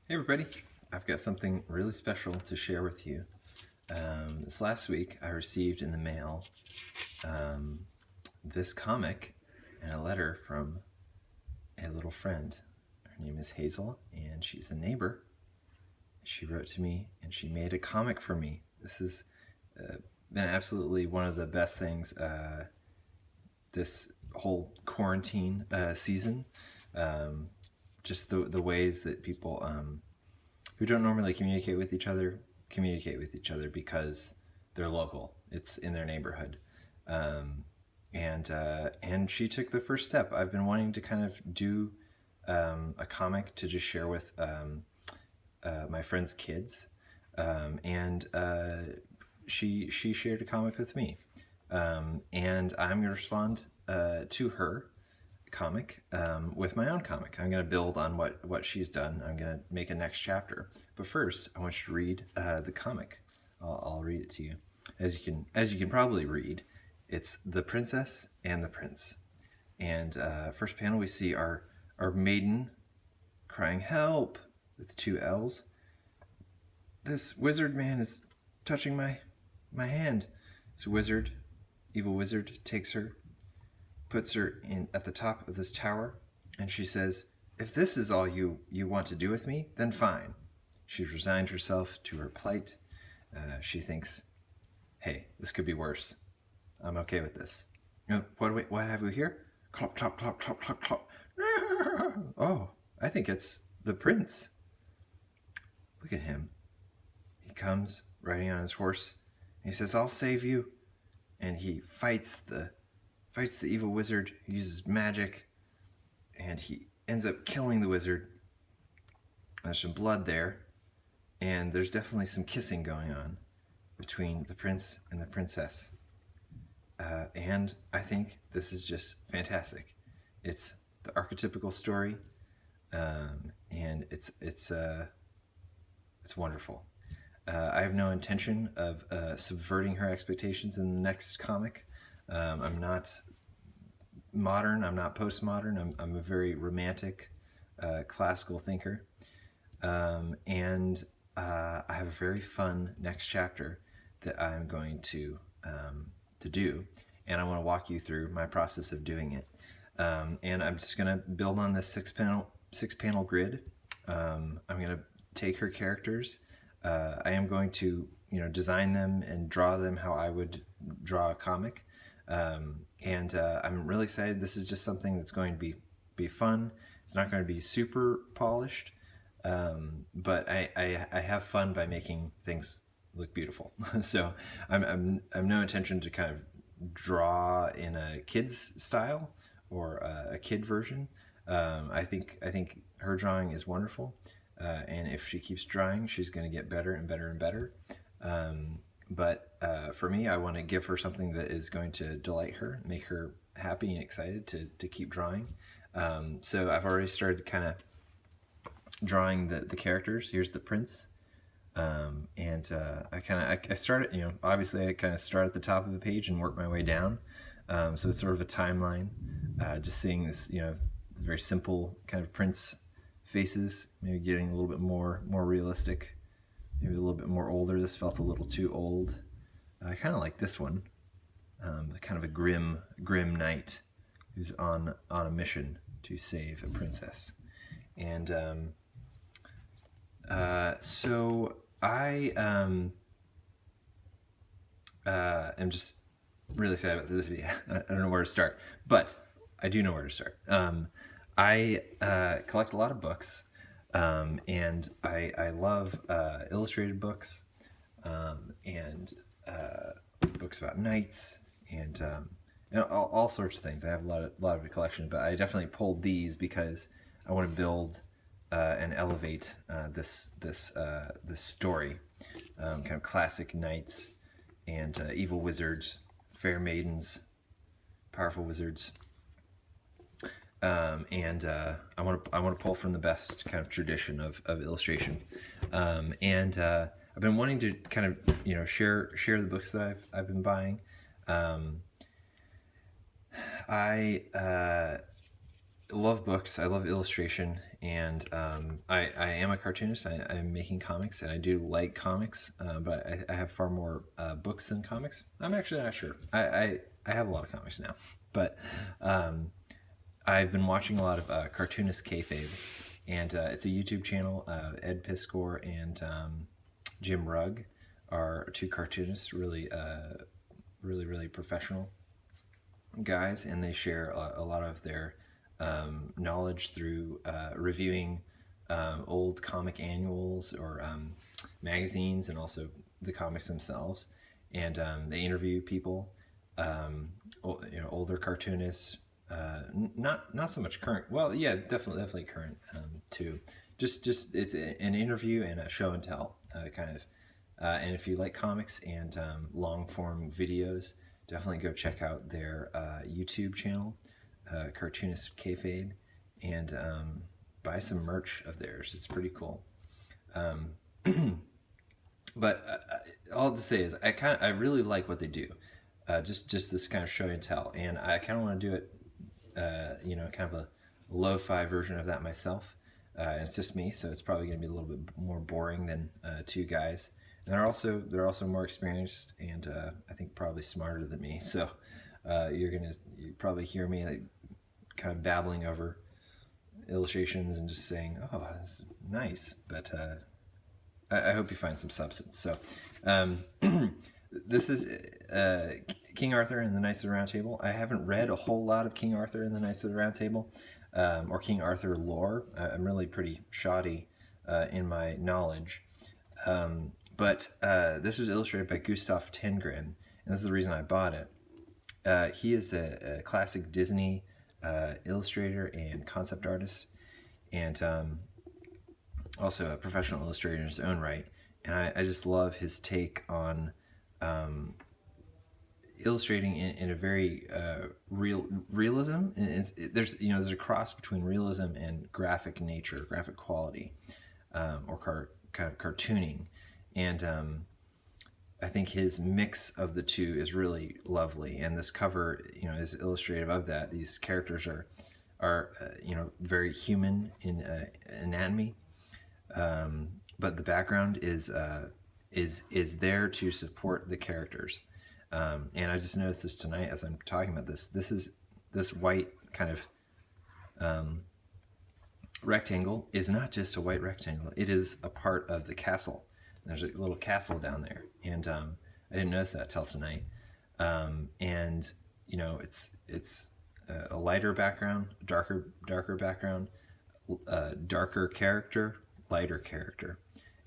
Hey everybody, I've got something really special to share with you. This last week I received in the mail this comic and a letter from a little friend. Her name is Hazel and she's a neighbor. She wrote to me and she made a comic for me. This has been absolutely one of the best things this whole quarantine season. Just the ways that people who don't normally communicate with each other because they're local. It's in their neighborhood. And she took the first step. I've been wanting to kind of do a comic to just share with my friends' kids. She shared a comic with me. And I'm going to respond to her comic with my own comic. I'm going to build on what she's done. I'm going to make a next chapter. But first, I want you to read the comic. I'll read it to you. As you can probably read, it's The Princess and the Prince. And first panel, we see our maiden crying help with 2 L's. This wizard man is touching my hand. This evil wizard, takes her, puts her in at the top of this tower, and she says, "If this is all you want to do with me, then fine." She's resigned herself to her plight. She thinks, "Hey, this could be worse. I'm okay with this." What have we here? Clop, clop, clop, clop, clop, clop. Oh, I think it's the prince. Look at him. He comes riding on his horse, and he says, "I'll save you." And he fights the evil wizard. He uses magic, and he ends up killing the wizard. There's some blood there, and there's definitely some kissing going on between the prince and the princess. And I think this is just fantastic. It's the archetypical story, and it's wonderful. I have no intention of subverting her expectations in the next comic. I'm not modern. I'm not postmodern. I'm a very romantic, classical thinker. And I have a very fun next chapter that I'm going to do. And I want to walk you through my process of doing it. And I'm just going to build on this six panel grid. I'm going to take her characters. I am going to, design them and draw them how I would draw a comic. And I'm really excited. This is just something that's going to be fun. It's not going to be super polished, but I have fun by making things look beautiful. So I'm no intention to kind of draw in a kid's style or a kid version. I think her drawing is wonderful. And if she keeps drawing, she's going to get better and better and better. But for me, I want to give her something that is going to delight her, make her happy and excited to keep drawing. So I've already started kind of drawing the characters. Here's the prince. I started, obviously I kind of start at the top of the page and work my way down. So it's sort of a timeline, just seeing this, very simple kind of prince faces, maybe getting a little bit more realistic, maybe a little bit more older. This felt a little too old. I kind of like this one, kind of a grim knight who's on a mission to save a princess. And so I am just really excited about this video. I don't know where to start, but I do know where to start. I collect a lot of books, and I love illustrated books, and books about knights, and all sorts of things. I have a lot of a collection, but I definitely pulled these because I want to build and elevate this story, kind of classic knights and evil wizards, fair maidens, powerful wizards. I want to pull from the best kind of tradition of illustration, and I've been wanting to kind of share the books that I've been buying. I love books. I love illustration, and I am a cartoonist. I'm making comics, and I do like comics, but I have far more books than comics. I'm actually not sure. I have a lot of comics now, but I've been watching a lot of Cartoonist Kayfabe, and it's a YouTube channel. Ed Piskor and Jim Rugg are two cartoonists, really professional guys, and they share a lot of their knowledge through reviewing old comic annuals or magazines, and also the comics themselves. And they interview people, older cartoonists, not so much current. Well, yeah, definitely current too. Just it's an interview and a show and tell kind of. And if you like comics and long form videos, definitely go check out their YouTube channel, Cartoonist Kayfabe, and buy some merch of theirs. It's pretty cool. But all to say is, I really like what they do. Just this kind of show and tell, and I kind of want to do it, kind of a lo-fi version of that myself. And it's just me, so it's probably going to be a little bit more boring than two guys. And they're also more experienced, and I think probably smarter than me. So you probably hear me like kind of babbling over illustrations and just saying, "Oh, that's nice," but I hope you find some substance. So this is King Arthur and the Knights of the Round Table. I haven't read a whole lot of King Arthur and the Knights of the Round Table, or King Arthur lore. I'm really pretty shoddy in my knowledge. But this was illustrated by Gustaff Tenngren, and this is the reason I bought it. He is a classic Disney illustrator and concept artist, and also a professional illustrator in his own right. And I just love his take on illustrating in a very realism. And there's a cross between realism and graphic nature, graphic quality, or kind of cartooning. And I think his mix of the two is really lovely. And this cover, is illustrative of that. These characters are very human in anatomy, but the background is there to support the characters. And I just noticed this tonight as I'm talking about this. This white kind of rectangle is not just a white rectangle. It is a part of the castle. There's a little castle down there, and I didn't notice that till tonight. And it's a lighter background, darker background, darker character, lighter character,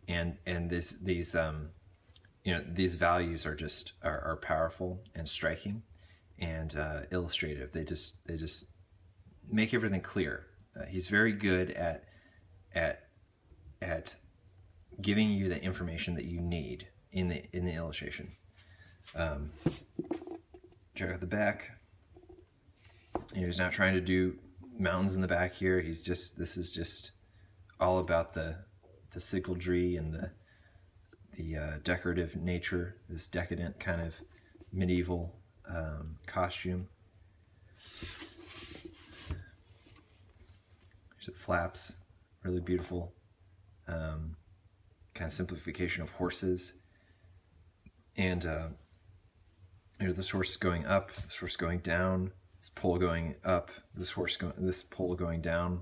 and these values are powerful and striking, and illustrative. They just make everything clear. He's very good at giving you the information that you need in the illustration. Check out the back. He's not trying to do mountains in the back here. This is just all about the sygaldry and the decorative nature, this decadent kind of medieval costume. There's the flaps, really beautiful. Kind of simplification of horses, and this horse going up, this horse going down, this pole going up, this pole going down,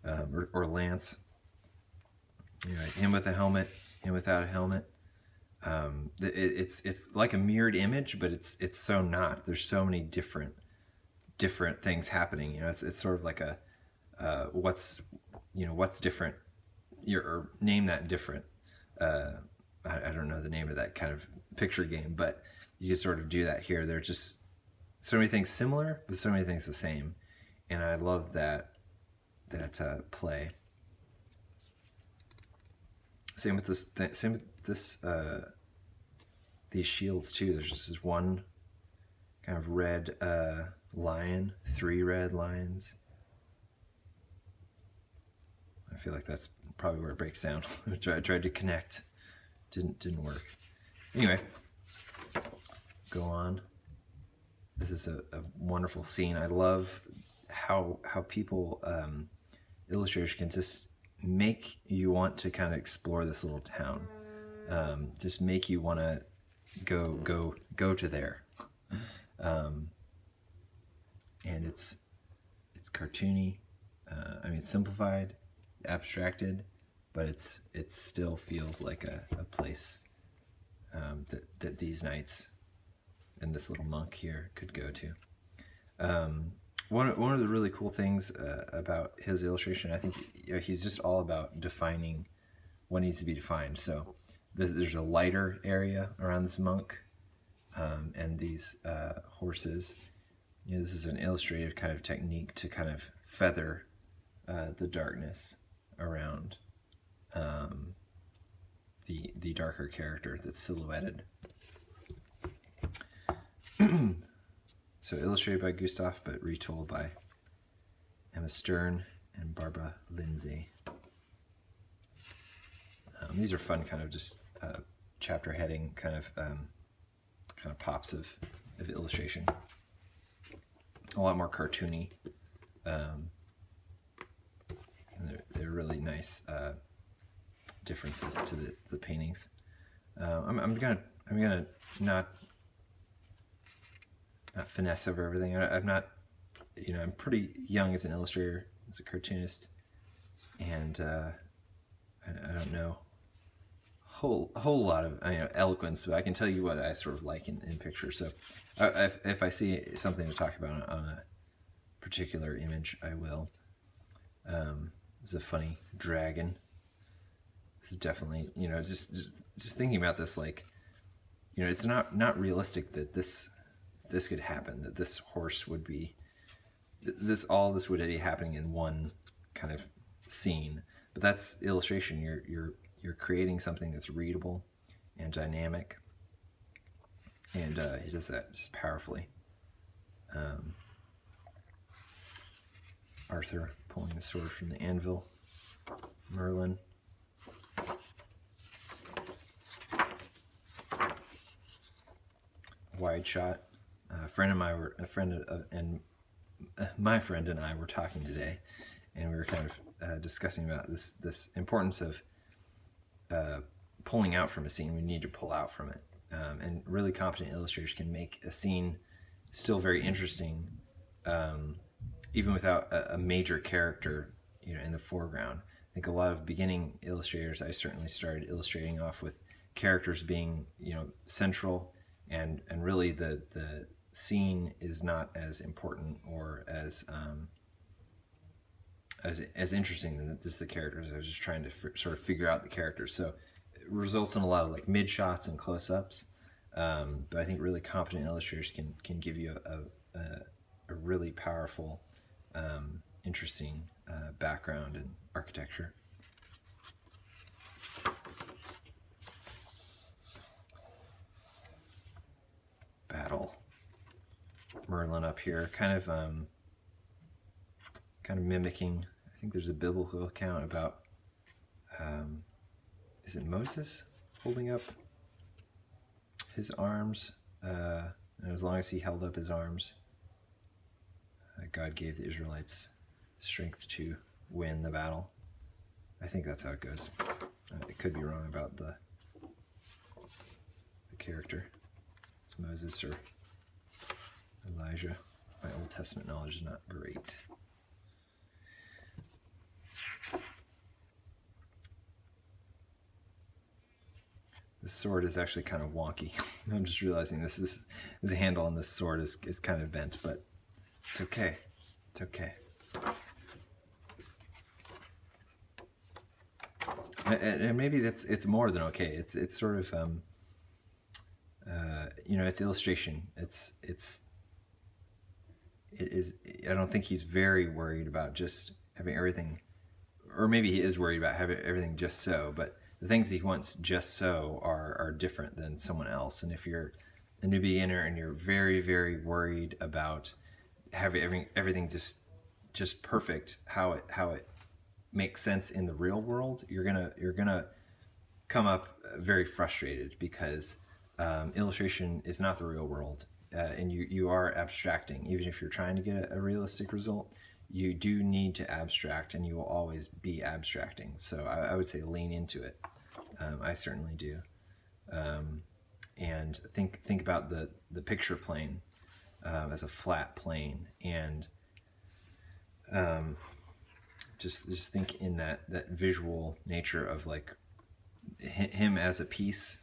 or lance. Him with a helmet, him without a helmet. It's like a mirrored image, but it's so not. There's so many different things happening. It's sort of like a what's different. Or name that different. I don't know the name of that kind of picture game, but you can sort of do that here. There are just so many things similar, but so many things the same, and I love that play. Same with this. These shields too. There's just this one kind of red lion, 3 red lions. I feel like that's probably where it breaks down. I tried to connect, didn't work. Anyway, go on. This is a wonderful scene. I love how people illustrators can just make you want to kind of explore this little town, just make you want to go to there, and it's cartoony. I mean, it's simplified, abstracted, but it still feels like a place that these knights and this little monk here could go to. One of the really cool things about his illustration, I think, he's just all about defining what needs to be defined. So there's a lighter area around this monk, and these horses. This is an illustrative kind of technique to kind of feather the darkness around the darker character that's silhouetted. So illustrated by Gustaff, but retold by Emma Stern and Barbara Lindsay. These are fun, kind of just chapter heading kind of pops of illustration. A lot more cartoony, and they're really nice differences to the paintings. I'm gonna not finesse over everything. I'm not, I'm pretty young as an illustrator, as a cartoonist, and I don't know a whole lot of eloquence, but I can tell you what I sort of like in pictures. So if I see something to talk about on a particular image, I will. There's a funny dragon. This is definitely, just thinking about this, like, it's not realistic that this could happen, that this horse would be, this would be happening in one kind of scene. But that's illustration. You're creating something that's readable and dynamic, and he does that just powerfully. Arthur pulling the sword from the anvil. Merlin. Wide shot. My friend and I were talking today, and we were kind of discussing about this importance of pulling out from a scene. We need to pull out from it, and really competent illustrators can make a scene still very interesting, even without a major character, in the foreground. I think a lot of beginning illustrators, I certainly started illustrating off with characters being, central, and really the scene is not as important or as interesting than the characters. I was just trying to sort of figure out the characters. So it results in a lot of like mid shots and close-ups. But I think really competent illustrators can give you a really powerful, interesting background and architecture. Battle. Merlin up here, kind of mimicking. I think there's a biblical account about, is it Moses holding up his arms? And as long as he held up his arms, God gave the Israelites strength to win the battle. I think that's how it goes. I could be wrong about the character. It's Moses or Elijah. My Old Testament knowledge is not great. This sword is actually kind of wonky. I'm just realizing this handle on this sword is kind of bent, but it's okay. It's okay. And maybe it's more than okay. It's sort of it's illustration. It is. I don't think he's very worried about just having everything, or maybe he is worried about having everything just so. But the things he wants just so are different than someone else. And if you're a new beginner and you're very, very worried about having everything just perfect, how it makes sense in the real world, you're gonna come up very frustrated, because illustration is not the real world, and you are abstracting. Even if you're trying to get a realistic result, you do need to abstract, and you will always be abstracting. So I would say lean into it. I certainly do. And think about the picture plane as a flat plane, and just think in that visual nature of like him as a piece,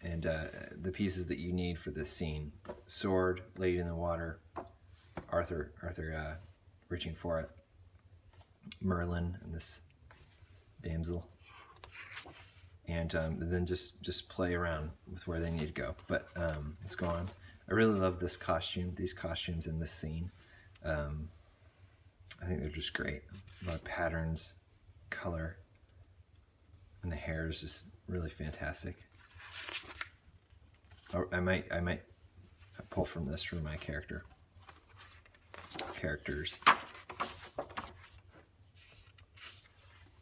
and the pieces that you need for this scene: sword laid in the water, Arthur reaching for it, Merlin and this damsel, and then just play around with where they need to go. But let's go on. I really love these costumes in this scene. I think they're just great. A lot of patterns, color, and the hair is just really fantastic. I might pull from this for my characters.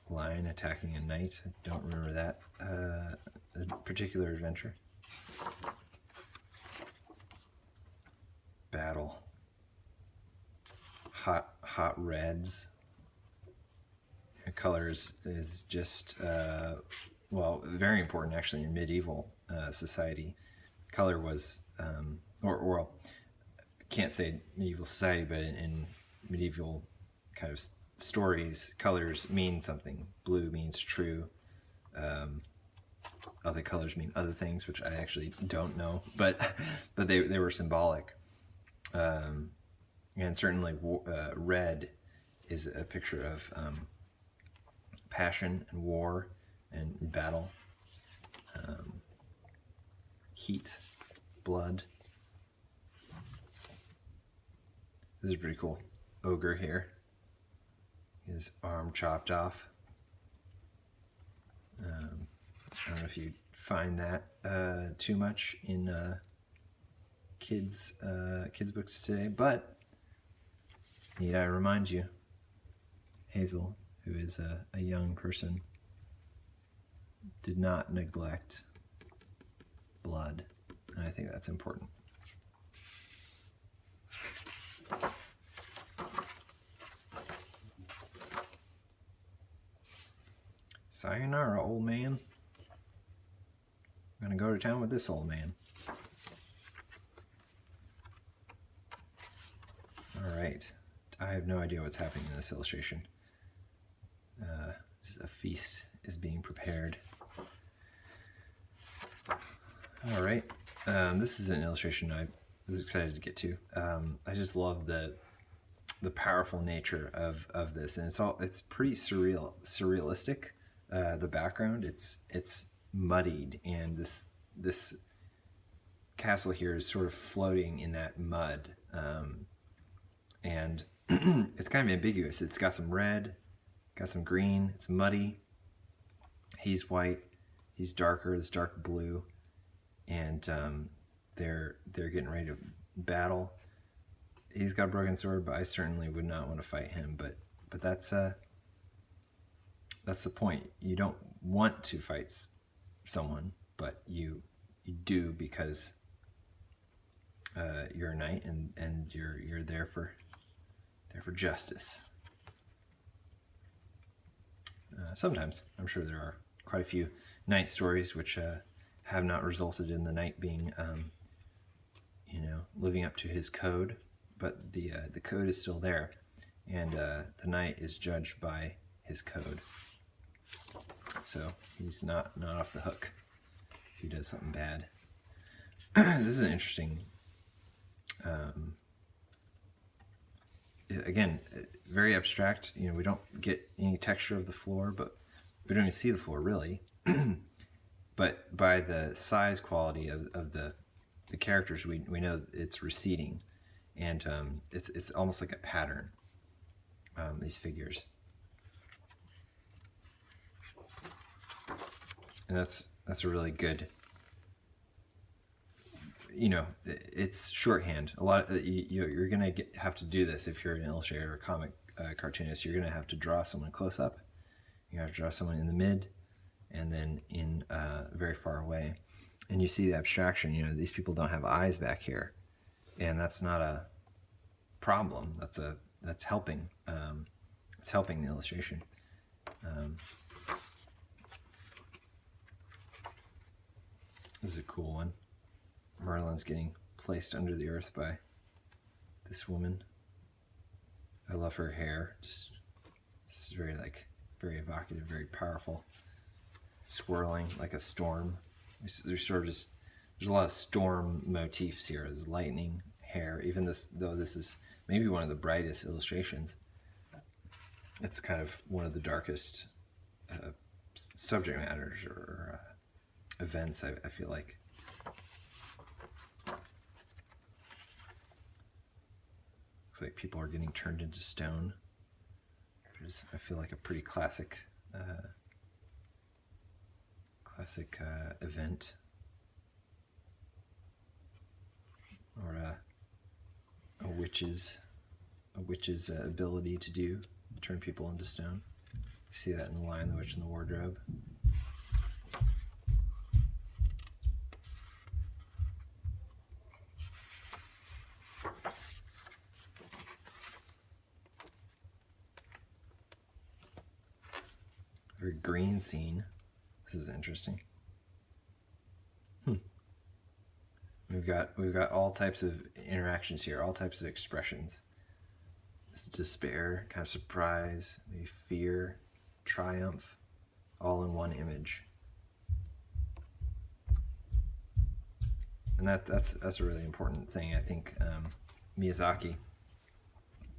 Lion attacking a knight. I don't remember that particular adventure. Battle. Hot reds. Colors is just very important actually in medieval society. Color was or can't say medieval society, but in medieval kind of stories, colors mean something. Blue means true. Other colors mean other things, which I actually don't know, but they were symbolic. And certainly red is a picture of passion and war and battle, heat, blood. This is pretty cool. Ogre here. His arm chopped off. I don't know if you find that too much in kids books today, but need I remind you, Hazel, who is a young person, did not neglect blood, and I think that's important. Sayonara, old man. I'm gonna go to town with this old man. All right. I have no idea what's happening in this illustration. A feast is being prepared. All right. This is an illustration I was excited to get to. I just love the powerful nature of this, and it's pretty surrealistic. The background, it's muddied, and this castle here is sort of floating in that mud, and it's kind of ambiguous. It's got some red, got some green. It's muddy. He's white. He's darker. It's dark blue, and they're getting ready to battle. He's got a broken sword, but I certainly would not want to fight him. But that's the point. You don't want to fight someone, but you do because you're a knight, and you're there for justice. Sometimes I'm sure there are quite a few knight stories which have not resulted in the knight being living up to his code, but the code is still there, and the knight is judged by his code. So he's not off the hook if he does something bad. This is an interesting, again, very abstract. We don't get any texture of the floor, but we don't even see the floor really. But by the size quality of the characters, we know it's receding, and it's almost like a pattern. These figures. And that's a really good, it's shorthand. A lot of, you're going to have to do this if you're an illustrator or a comic cartoonist. You're going to have to draw someone close up. You have to draw someone in the mid, and then in very far away. And you see the abstraction. These people don't have eyes back here. and that's not a problem. That's helping. It's helping the illustration. This is a cool one. Merlin's getting placed under the earth by this woman. I love her hair. Just, it's very evocative, very powerful. Swirling like a storm. There's sort of just, there's a lot of storm motifs here. There's lightning, hair. Even this, though this is maybe one of the brightest illustrations, it's kind of one of the darkest subject matters or events, I feel like. Looks like people are getting turned into stone, which is, I feel like, a pretty classic event, or a witch's ability to turn people into stone. You see that in The Lion, the Witch, and the Wardrobe. Very green scene. This is interesting. We've got all types of interactions here, all types of expressions. This despair, kind of surprise, maybe fear, triumph, all in one image. And that's a really important thing. I think Miyazaki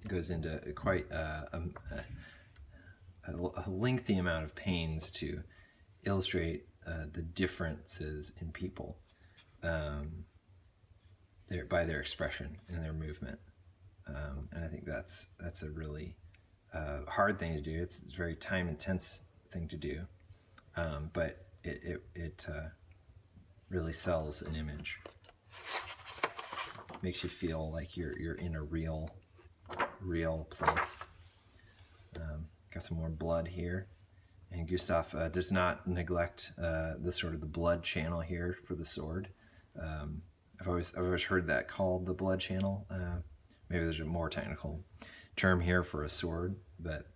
goes into quite a lengthy amount of pains to illustrate the differences in people by their expression and their movement. And I think that's a really hard thing to do. It's a very time-intense thing to do, but it really sells an image. Makes you feel like you're in a real place. Got some more blood here, and Gustaff does not neglect the blood channel here for the sword. I've always heard that called the blood channel. Maybe there's a more technical term here for a sword, but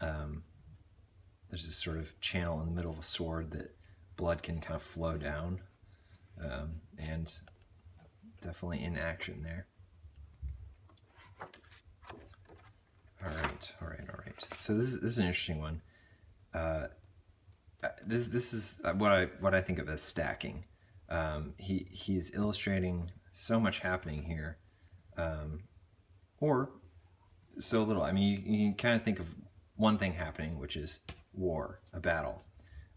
there's this sort of channel in the middle of a sword that blood can kind of flow down, and definitely in action there. All right. So this is an interesting one. This is what I think of as stacking. He's illustrating so much happening here, or so little. I mean, you can kind of think of one thing happening, which is war, a battle.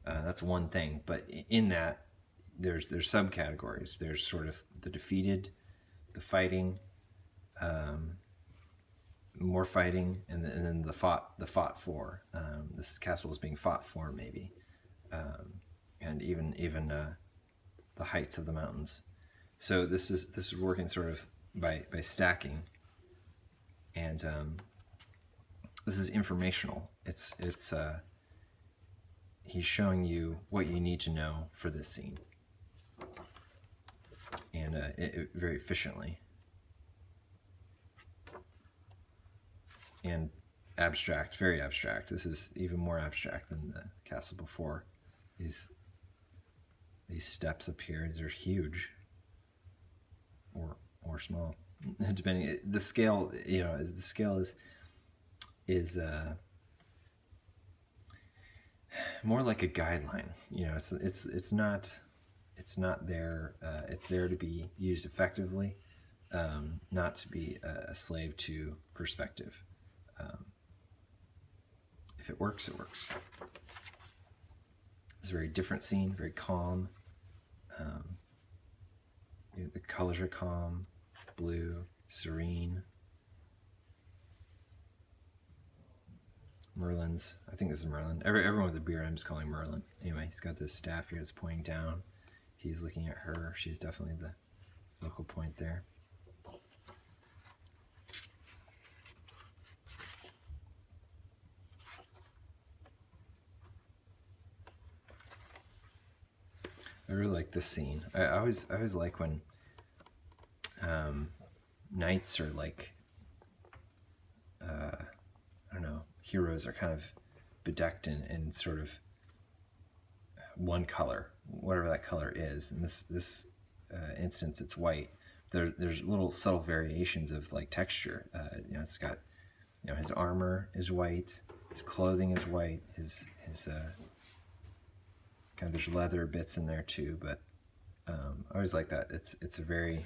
That's one thing, but in that there's subcategories. There's sort of the defeated, the fighting, more fighting, and then the fought for. This castle is being fought for, maybe, and even the heights of the mountains. So this is working sort of by stacking, and this is informational. It's he's showing you what you need to know for this scene, and it very efficiently. And abstract, very abstract. This is even more abstract than the castle before. These steps up here, they're huge, or small, depending. The scale, the scale is more like a guideline. It's not there. It's there to be used effectively, not to be a slave to perspective. If it works, it works. It's a very different scene, very calm. The colors are calm, blue, serene. Merlin's, I think this is Merlin. Everyone with a beard, I'm just calling Merlin. Anyway, he's got this staff here that's pointing down. He's looking at her. She's definitely the focal point there. I really like this scene. I always like when knights or like, I don't know, heroes are kind of bedecked in sort of one color, whatever that color is. In this instance, it's white. There's little subtle variations of like texture. It's got, his armor is white, his clothing is white, his kind of, there's leather bits in there too. But I always like that. It's a very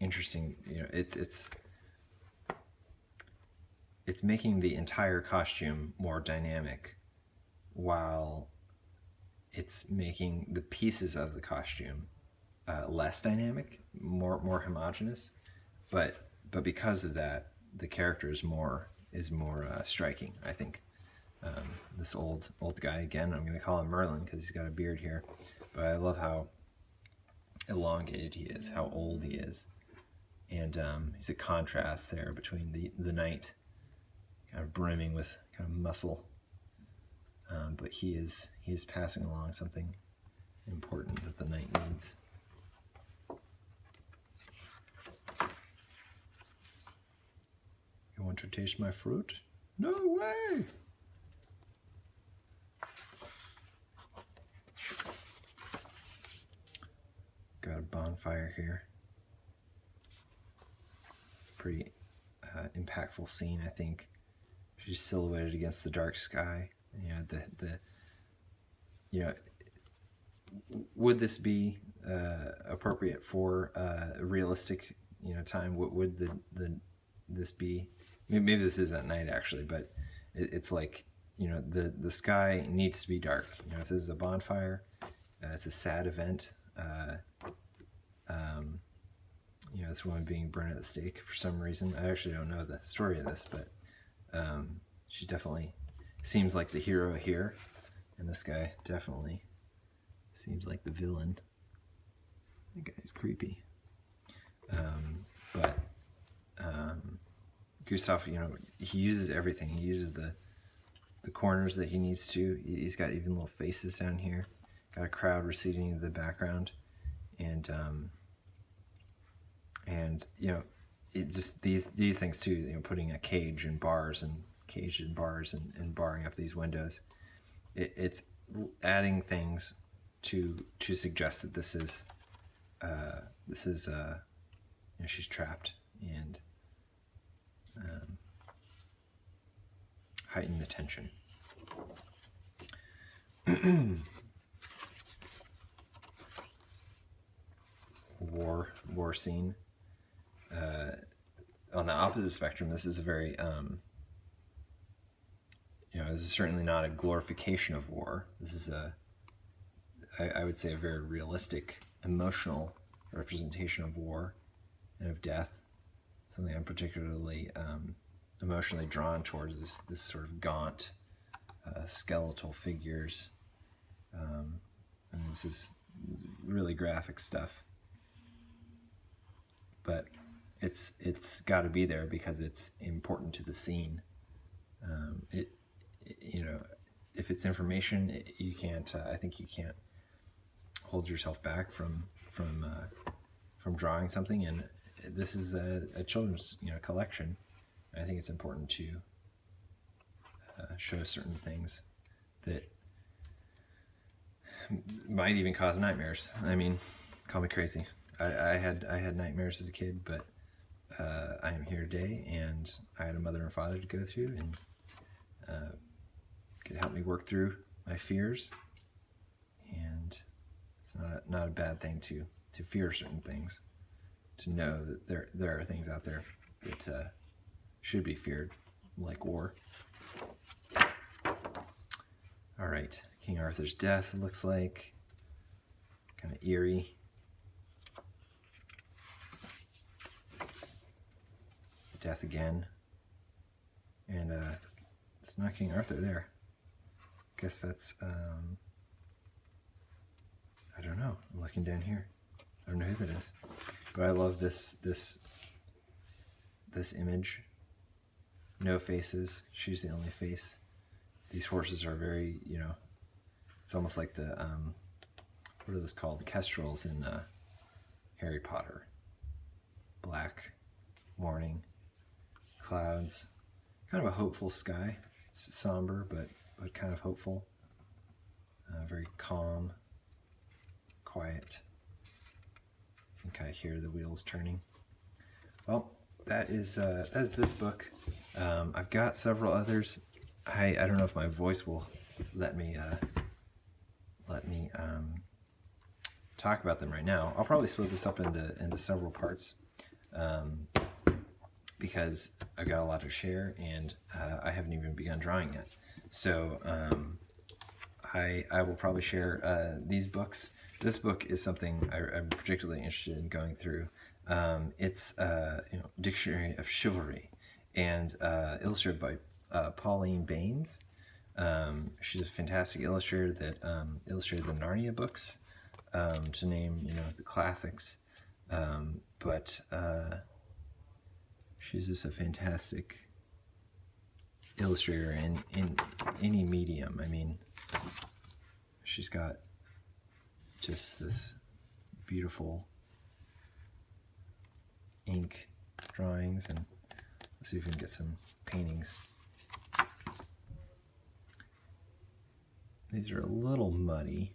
interesting. It's making the entire costume more dynamic, while it's making the pieces of the costume less dynamic, more homogeneous. But because of that, the character is more striking, I think. This old guy, again, I'm going to call him Merlin because he's got a beard here, but I love how elongated he is, how old he is, and he's a contrast there between the knight, kind of brimming with kind of muscle, but he is passing along something important that the knight needs. You want to taste my fruit? No way! Got a bonfire here. Pretty impactful scene, I think. She's silhouetted against the dark sky. Would this be appropriate for a realistic time? Would this be? Maybe this is at night actually, but it's like the sky needs to be dark. If this is a bonfire, it's a sad event. This woman being burned at the stake for some reason. I actually don't know the story of this, but she definitely seems like the hero here, and this guy definitely seems like the villain. The guy's creepy. But Gustaff, he uses everything. He uses the corners that he needs to. He's got even little faces down here. Got a crowd receding into the background, and it just these things too. Putting a cage and bars and barring up these windows. It's adding things to suggest that this is she's trapped, and heighten the tension. War scene. On the opposite spectrum, this is a very this is certainly not a glorification of war. This is I would say a very realistic, emotional representation of war and of death. Something I'm particularly emotionally drawn towards, this sort of gaunt, skeletal figures. This is really graphic stuff, but it's got to be there because it's important to the scene. If it's information, you can't. I think you can't hold yourself back from drawing something. And this is a children's collection. I think it's important to show certain things that might even cause nightmares. I mean, call me crazy. I had nightmares as a kid, but I am here today, and I had a mother and father to go through, and could help me work through my fears. And it's not a bad thing to fear certain things, to know that there are things out there that should be feared, like war. All right, King Arthur's death, it looks like. Kind of eerie. Death again. And it's not King Arthur there. Guess that's, I don't know. I'm looking down here. I don't know who that is. But I love this image. No faces. She's the only face. These horses are very, it's almost like the, what are those called? Kestrels in Harry Potter. Black, morning, clouds, kind of a hopeful sky. It's somber, but kind of hopeful. Very calm, quiet. You can kind of hear the wheels turning. Well, that is this book. I've got several others. I don't know if my voice will let me talk about them right now. I'll probably split this up into several parts, because I've got a lot to share, and I haven't even begun drawing yet. So I will probably share these books. This book is something I'm particularly interested in going through. It's Dictionary of Chivalry, and illustrated by Pauline Baines. She's a fantastic illustrator that illustrated the Narnia books, to name the classics. But she's just a fantastic illustrator in any medium. I mean, she's got just this beautiful ink drawings, and let's see if we can get some paintings. These are a little muddy.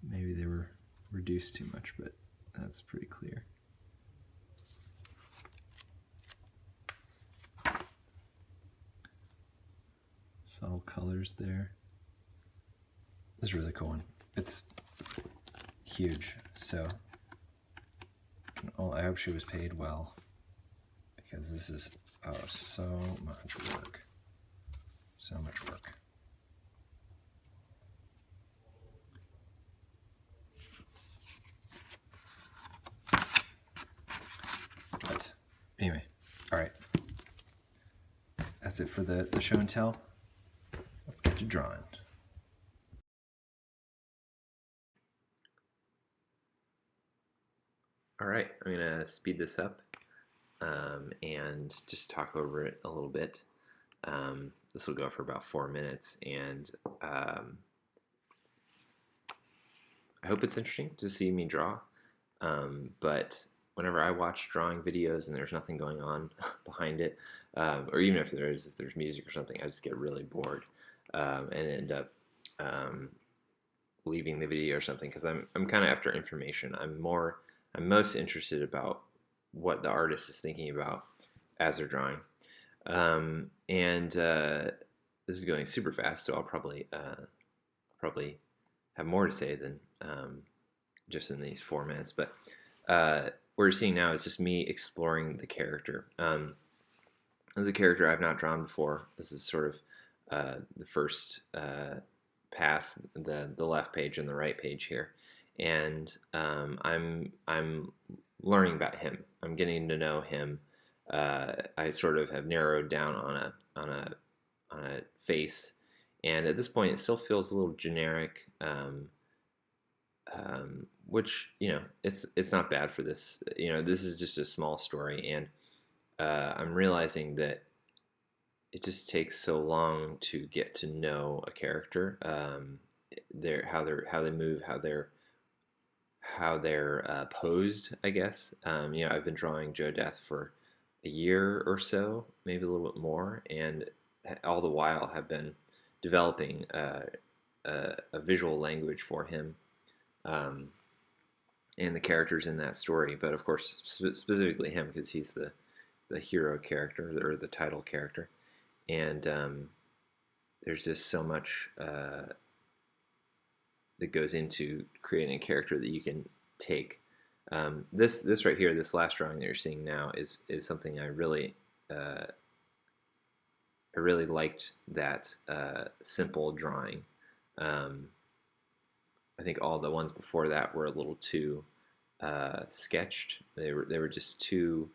Maybe they were reduced too much, but that's pretty clear. Subtle colors there. This is a really cool one. It's huge, so I hope she was paid well, because this is so much work. So much work. But anyway, all right. That's it for the show and tell. Let's get to drawing. All right, I'm going to speed this up and just talk over it a little bit. This will go for about 4 minutes, and I hope it's interesting to see me draw. But whenever I watch drawing videos and there's nothing going on behind it, or even if there's music or something, I just get really bored and end up leaving the video or something, because I'm kind of after information. I'm most interested about what the artist is thinking about as they're drawing. And this is going super fast, so I'll probably have more to say than just in these 4 minutes. But what we're seeing now is just me exploring the character. This is a character I've not drawn before. This is sort of the first pass, the left page and the right page here. And I'm learning about him. I'm getting to know him. I sort of have narrowed down on a face, and at this point, it still feels a little generic. Which it's not bad for this. This is just a small story, and I'm realizing that it just takes so long to get to know a character. How they move, how they're posed, I guess. I've been drawing Joe Death for a year or so, maybe a little bit more, and all the while have been developing a visual language for him and the characters in that story. But of course, specifically him, because he's the hero character, or the title character, and there's just so much that goes into creating a character that you can take. This right here, this last drawing that you're seeing now, is something I really liked. That simple drawing. I think all the ones before that were a little too sketched. They were just too.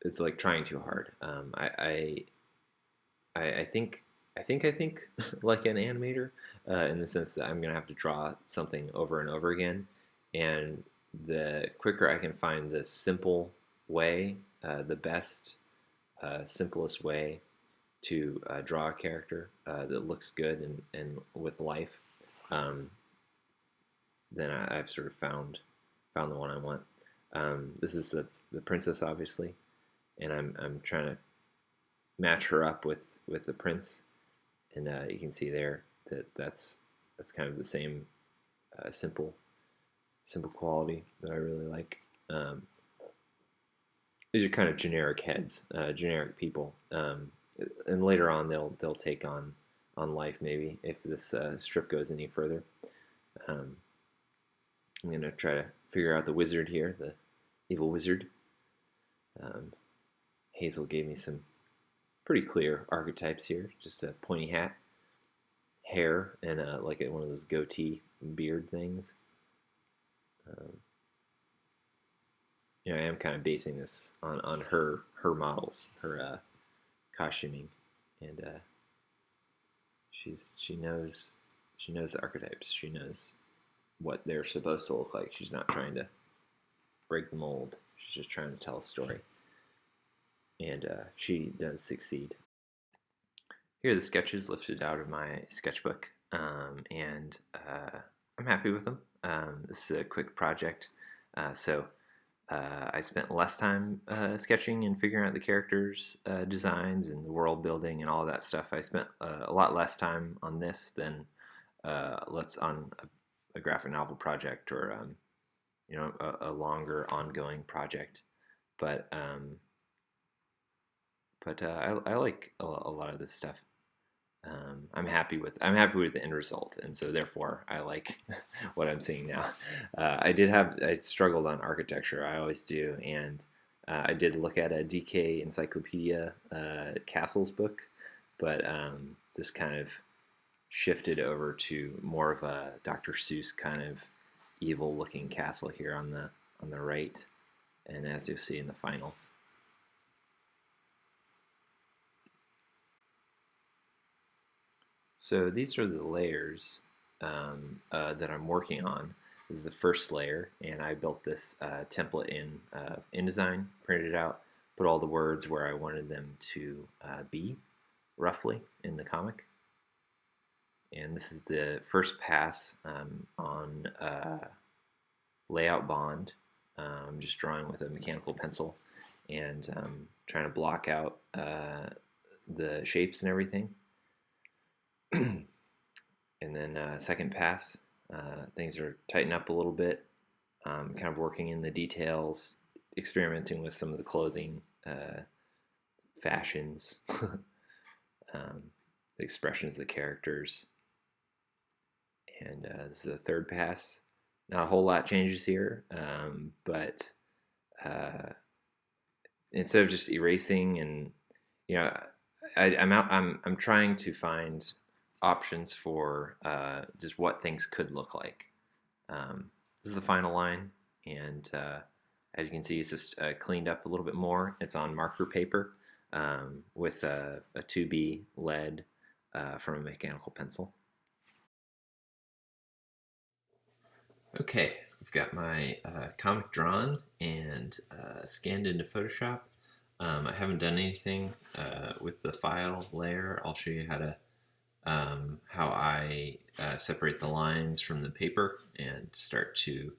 It's like trying too hard. I think like an animator, in the sense that I'm going to have to draw something over and over again, and the quicker I can find the simple way, the best, simplest way to draw a character that looks good and with life, then I've sort of found found the one I want. This is the princess, obviously, and I'm trying to match her up with the prince, and you can see there that's kind of the same simple quality that I really like. These are kind of generic heads, generic people, and later on they'll take on life maybe if this strip goes any further. I'm gonna try to figure out the wizard here, the evil wizard. Hazel gave me some pretty clear archetypes here. Just a pointy hat, hair, and like one of those goatee beard things. I am kind of basing this on her models, her costuming, and she knows the archetypes. She knows what they're supposed to look like. She's not trying to break the mold. She's just trying to tell a story, and she does succeed. Here are the sketches lifted out of my sketchbook, and I'm happy with them. This is a quick project, so I spent less time sketching and figuring out the characters' designs and the world building and all that stuff. I spent a lot less time on this than on a graphic novel project or a longer ongoing project. But I like a lot of this stuff. I'm happy with the end result, and so therefore I like what I'm seeing now. I struggled on architecture. I always do, and I did look at a DK Encyclopedia Castles book, but just kind of shifted over to more of a Dr. Seuss kind of evil-looking castle here on the right, and as you'll see in the final. So these are the layers that I'm working on. This is the first layer, and I built this template in InDesign, printed it out, put all the words where I wanted them to be, roughly, in the comic. And this is the first pass on layout bond. I'm just drawing with a mechanical pencil and trying to block out the shapes and everything. And then second pass, things are tightened up a little bit, kind of working in the details, experimenting with some of the clothing fashions, the expressions of the characters. And this is the third pass. Not a whole lot changes here, but instead of just erasing and I'm trying to find options for just what things could look like. This is the final line, and as you can see, it's just cleaned up a little bit more. It's on marker paper with a 2B lead from a mechanical pencil. Okay, I've got my comic drawn and scanned into Photoshop. I haven't done anything with the file layer. I'll show you how I separate the lines from the paper and start to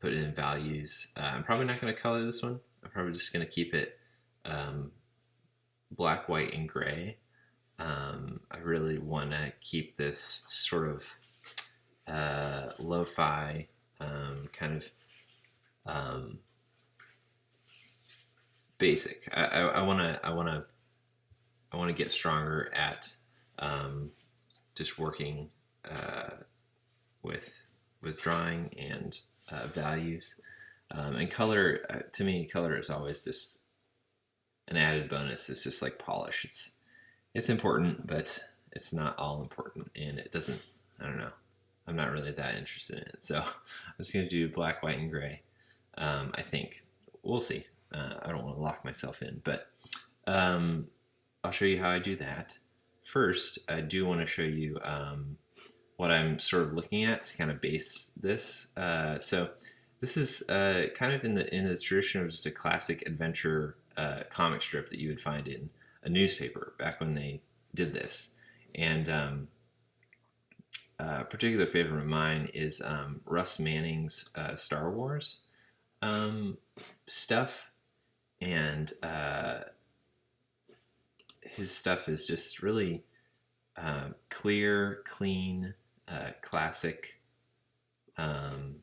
put in values. I'm probably not going to color this one. I'm probably just going to keep it black, white, and gray. I really want to keep this sort of lo-fi kind of basic. I want to get stronger at just working with drawing and values, and color. To me, color is always just an added bonus. It's just like polish. It's important, but it's not all important, and it doesn't. I don't know. I'm not really that interested in it, so I'm just gonna do black, white, and gray. I think we'll see. I don't want to lock myself in, but I'll show you how I do that. First, I do want to show you what I'm sort of looking at to kind of base this. So this is kind of in the tradition of just a classic adventure comic strip that you would find in a newspaper back when they did this. And particular favorite of mine is Russ Manning's Star Wars stuff, and his stuff is just really clear, clean, classic, and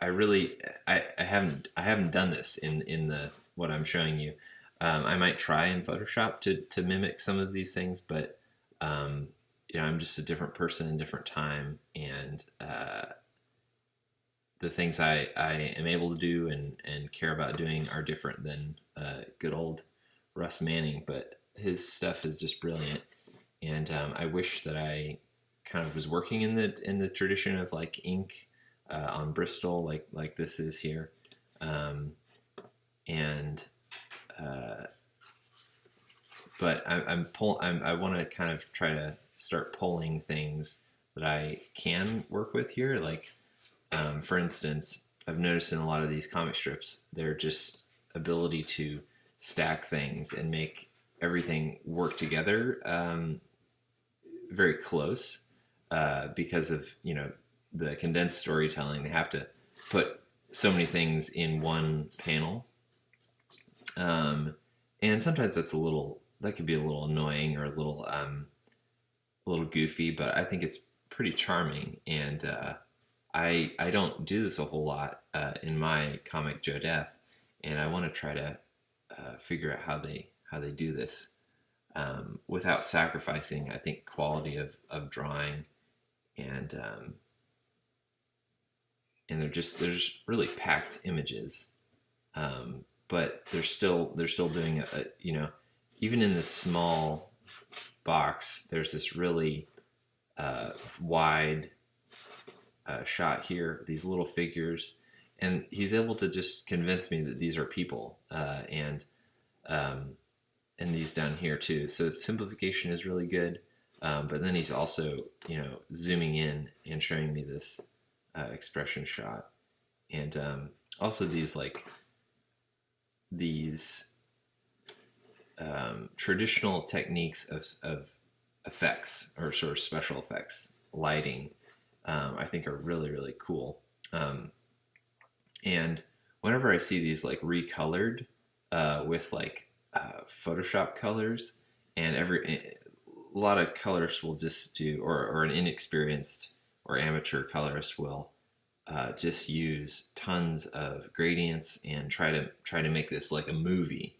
I haven't done this in the what I'm showing you. I might try in Photoshop to mimic some of these things, but I'm just a different person in a different time, and the things I am able to do and care about doing are different than good old Russ Manning. But his stuff is just brilliant, and I wish that I kind of was working in the tradition of like ink on Bristol, like this is here, and but I want to kind of try to start pulling things that I can work with here. Like, for instance, I've noticed in a lot of these comic strips, they're just ability to stack things and make everything work together very close because of the condensed storytelling. They have to put so many things in one panel, and sometimes that could be a little annoying or a little goofy, but I think it's pretty charming. And I don't do this a whole lot in my comic Joe Death, and I want to try to figure out how they do this without sacrificing, I think, quality of drawing, and they're just really packed images, but they're still doing even in this small box, there's this really wide shot here, these little figures, and he's able to just convince me that these are people, and these down here too. So simplification is really good, but then he's also zooming in and showing me this expression shot, and also these traditional techniques of effects, or sort of special effects, lighting, I think are really, really cool. And whenever I see these recolored with Photoshop colors, and a lot of colorists will just do, or an inexperienced or amateur colorist will just use tons of gradients and try to make this like a movie.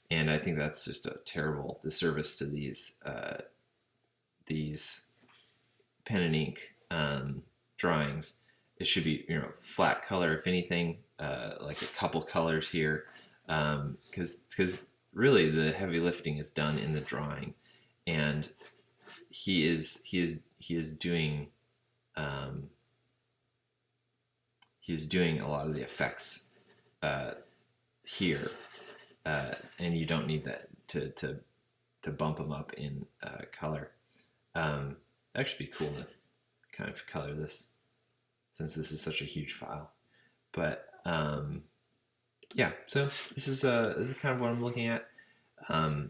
And I think that's just a terrible disservice to these pen and ink drawings. It should be flat color, if anything, like a couple colors here, because really the heavy lifting is done in the drawing, and he is doing a lot of the effects here, and you don't need that to bump them up in color. That should be cool to kind of color this, since this is such a huge file. But yeah, so this is kind of what I'm looking at. I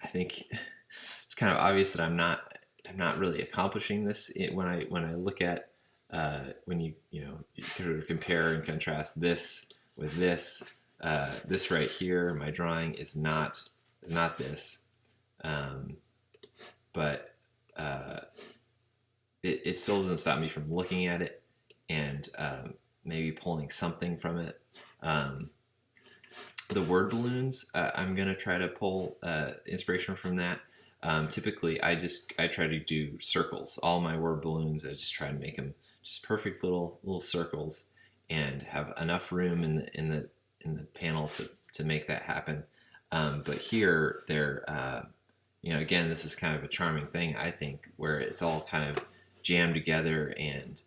think it's kind of obvious that I'm not really accomplishing this when I look at when you sort of compare and contrast this with this. This right here, my drawing is not this, but it still doesn't stop me from looking at it and maybe pulling something from it. The word balloons, I'm gonna try to pull inspiration from that. Typically, I try to do circles. All my word balloons, I just try to make them just perfect little circles, and have enough room in the panel to make that happen. But here, they're again, this is kind of a charming thing, I think, where it's all kind of jammed together, and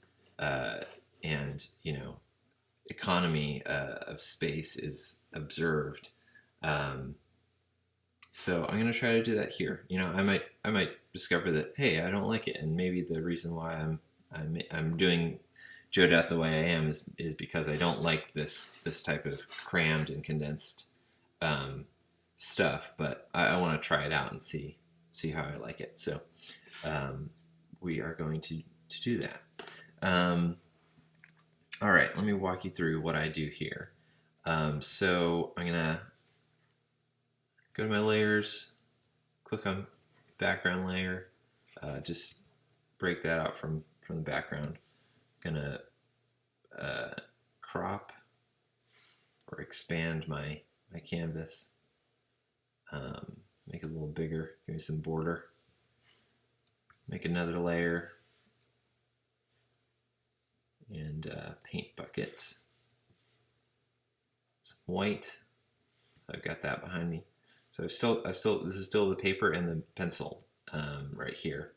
economy of space is observed. So I'm going to try to do that here. I might discover that, hey, I don't like it, and maybe the reason why I'm doing Joe Death the way I am is because I don't like this type of crammed and condensed stuff. But I want to try it out and see see how I like it. So we are going to do that. All right, let me walk you through what I do here. So I'm gonna go to my layers, click on background layer, just break that out from the background. Gonna crop or expand my canvas, make it a little bigger, give me some border, make another layer, and paint bucket, some white. I've got that behind me. So I still this is still the paper and the pencil right here.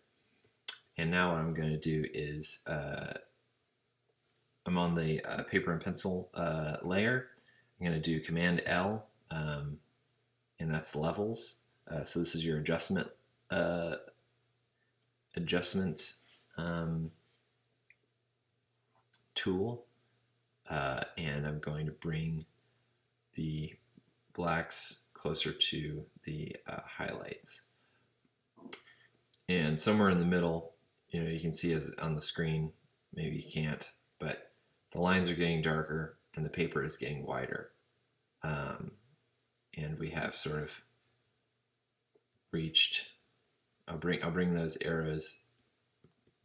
And now what I'm going to do is I'm on the paper and pencil layer. I'm going to do Command L, and that's levels. So this is your adjustment tool, and I'm going to bring the blacks closer to the highlights. And somewhere in the middle, you can see as on the screen, maybe you can't, but the lines are getting darker and the paper is getting wider. And we have sort of reached, I'll bring those arrows.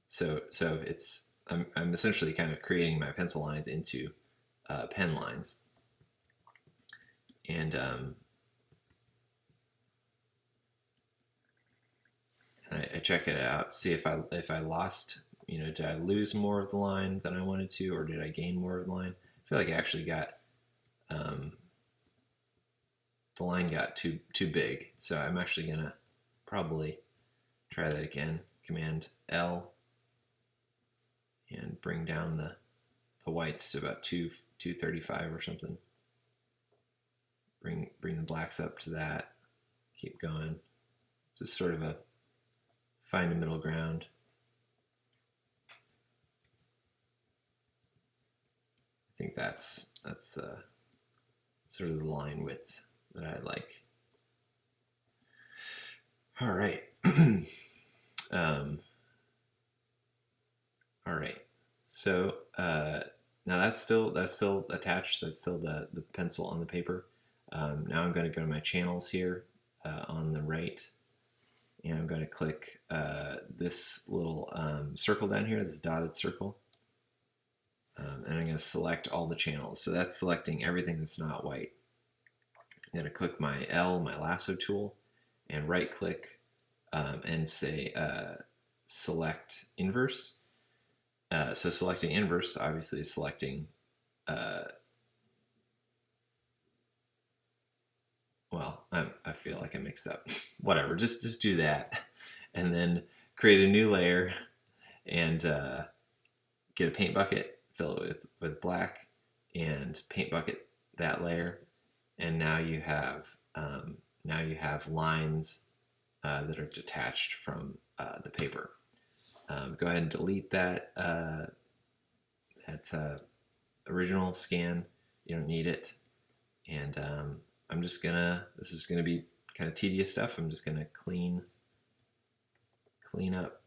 So it's, I'm essentially kind of creating my pencil lines into pen lines. And I check it out, see if I lost, did I lose more of the line than I wanted to, or did I gain more of the line? I feel like I actually got, the line got too big, so I'm actually gonna probably try that again. Command L, and bring down the whites to about 235 or something. Bring the blacks up to that. Keep going. This is sort of a find a middle ground. I think that's sort of the line width that I like. All right. All right. So now that's still attached. That's still the pencil on the paper. Now I'm going to go to my channels here on the right, and I'm going to click this little circle down here, this dotted circle, and I'm going to select all the channels. So that's selecting everything that's not white. I'm going to click my L, my lasso tool, and right click and say select inverse. So selecting inverse obviously is selecting well, I feel like I mixed up. Whatever, just do that, and then create a new layer, and get a paint bucket, fill it with black, and paint bucket that layer, and now you have lines that are detached from the paper. Go ahead and delete that original scan. You don't need it, and I'm just gonna, this is gonna be kind of tedious stuff. I'm just gonna clean up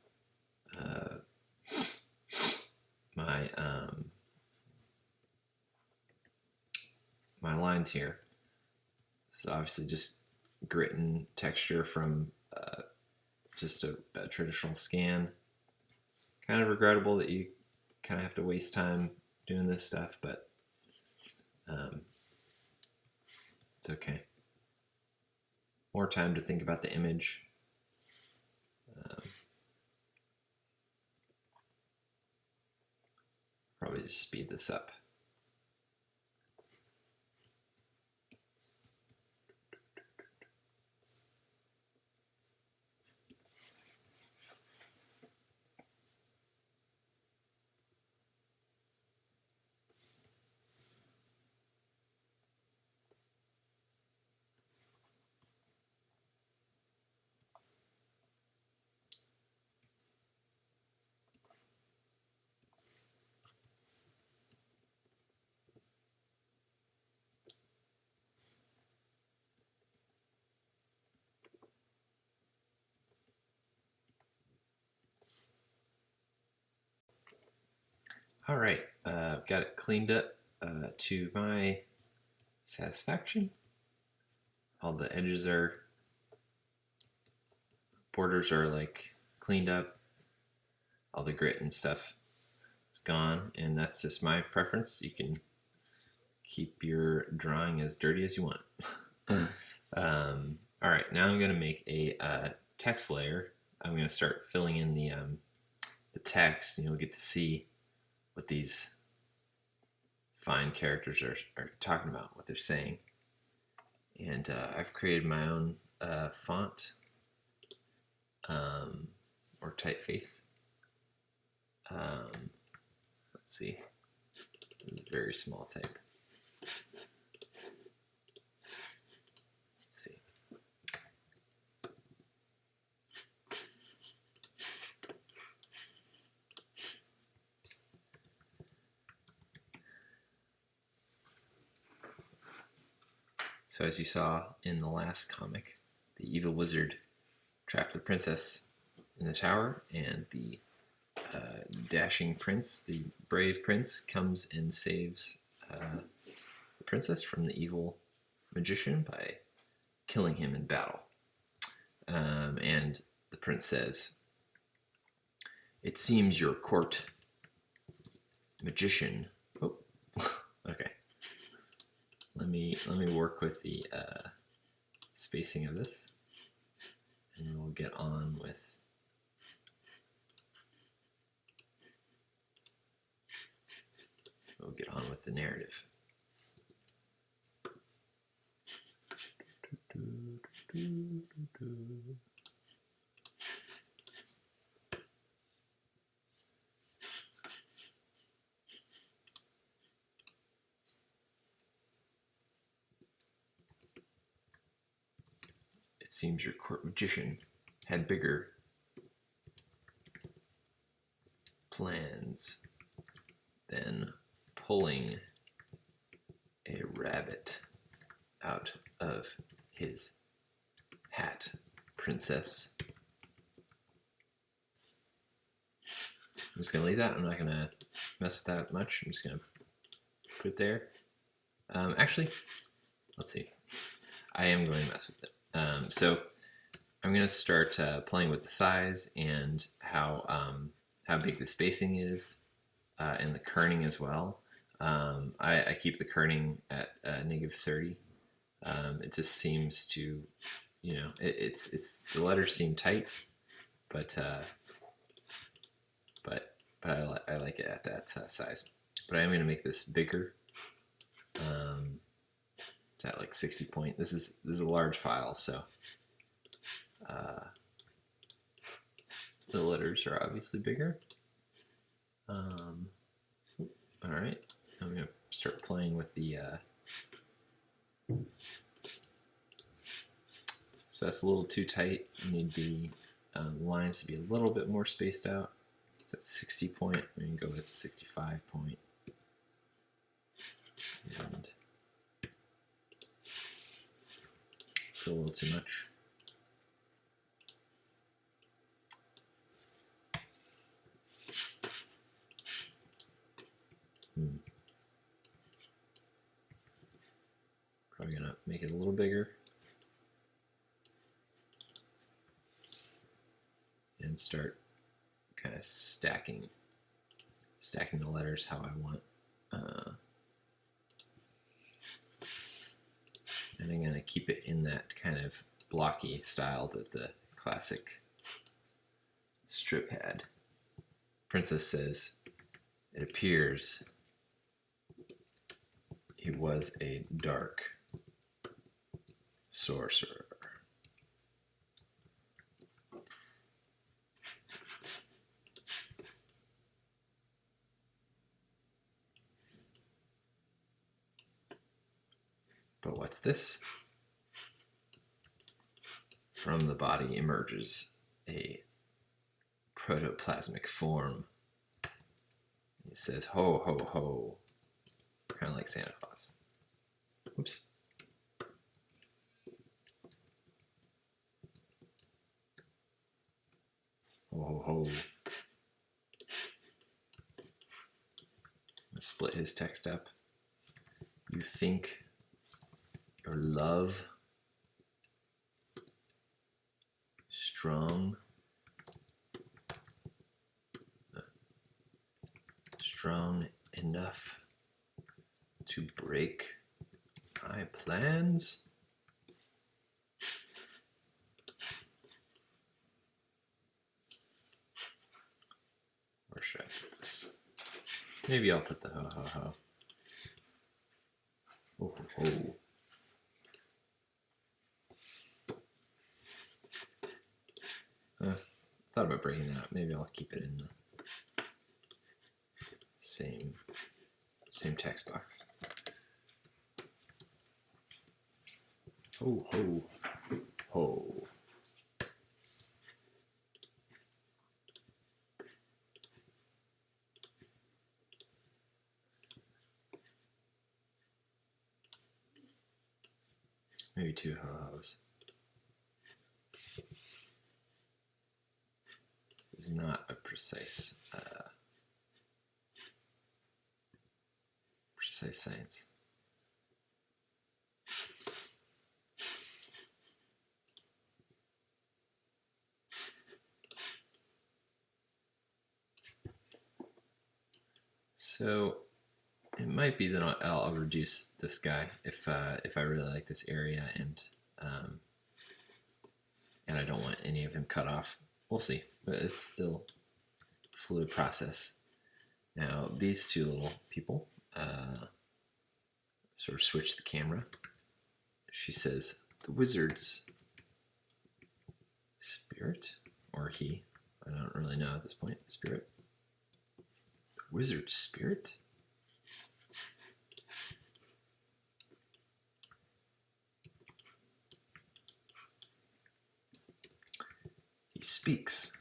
my my lines here. This is obviously just grit and texture from just a traditional scan. Kind of regrettable that you kind of have to waste time doing this stuff, but it's okay. More time to think about the image. Probably just speed this up. All right, got it cleaned up to my satisfaction. All the edges borders are like cleaned up. All the grit and stuff is gone, and that's just my preference. You can keep your drawing as dirty as you want. All right, now I'm going to make a text layer. I'm going to start filling in the text, and you'll get to see what these fine characters are talking about, what they're saying. And I've created my own font or typeface. Let's see. This is very small type. Let's see. So as you saw in the last comic, the evil wizard trapped the princess in the tower, and the dashing prince, the brave prince, comes and saves the princess from the evil magician by killing him in battle. And the prince says, "It seems your court magician." Oh, okay. Let me work with the spacing of this, and we'll get on with the narrative. It seems your court magician had bigger plans than pulling a rabbit out of his hat, princess. I'm just gonna leave that. I'm not gonna mess with that much. I'm just gonna put it there. Actually, let's see. I am going to mess with it. So I'm gonna start playing with the size and how big the spacing is, and the kerning as well. I keep the kerning at -30. It just seems to, it's the letters seem tight, but I like it at that size. But I am going to make this bigger. It's at like 60 point. This is a large file, so the letters are obviously bigger. All right, I'm going to start playing with the. So that's a little too tight. You need the lines to be a little bit more spaced out. It's at 60 point. We can go with 65 point. And it's a little too much. Probably gonna make it a little bigger. And start kind of stacking the letters how I want. And I'm gonna keep it in that kind of blocky style that the classic strip had. Princess says, "It appears he was a dark sorcerer." But what's this? From the body emerges a protoplasmic form. It says, "Ho, ho, ho." Kind of like Santa Claus. Oops. Ho, ho, ho. his text up. You think your love strong enough to break my plans? Where should I put this? Maybe I'll put the ho ho ho. Ho ho ho. Thought about breaking that up. Maybe I'll keep it in the same text box. Ho ho ho. Maybe 2 ho-hos. It's not a precise science. So it might be that I'll reduce this guy if I really like this area and I don't want any of him cut off. We'll see, but it's still a fluid process. Now these 2 little people sort of switch the camera. She says, "The wizard's spirit," or he. I don't really know at this point. Spirit. The wizard's spirit. He speaks,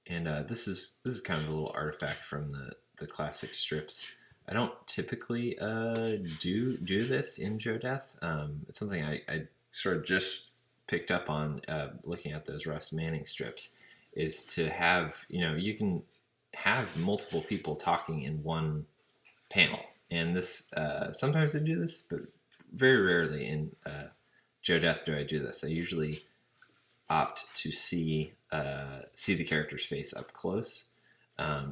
and this is kind of a little artifact from the classic strips. I don't typically do this in Joe Death. It's something I sort of just picked up on looking at those Russ Mannings strips. Is to have, you can have multiple people talking in one panel, and this sometimes I do this, but very rarely in Joe Death do I do this. I usually opt to see the character's face up close,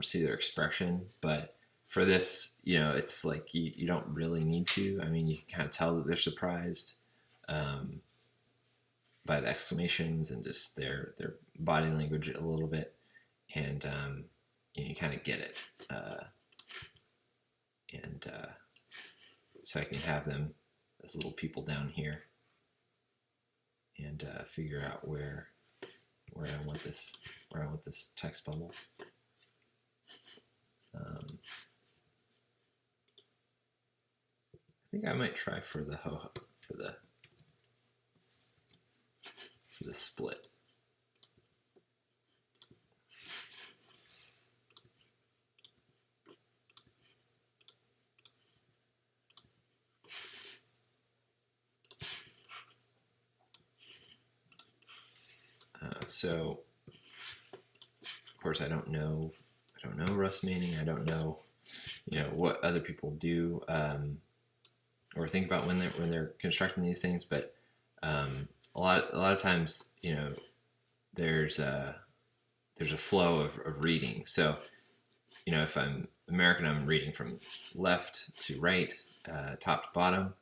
see their expression. But for this, it's like you don't really need to. I mean, you can kind of tell that they're surprised by the exclamations and just their body language a little bit, and you kind of get it. So I can have them as little people down here, and figure out where I want this text bubbles. I think I might try for the split. So, of course, I don't know Russ Manning. I don't know, what other people do or think about when they're constructing these things. But a lot of times, there's a flow of reading. So, if I'm American, I'm reading from left to right, top to bottom,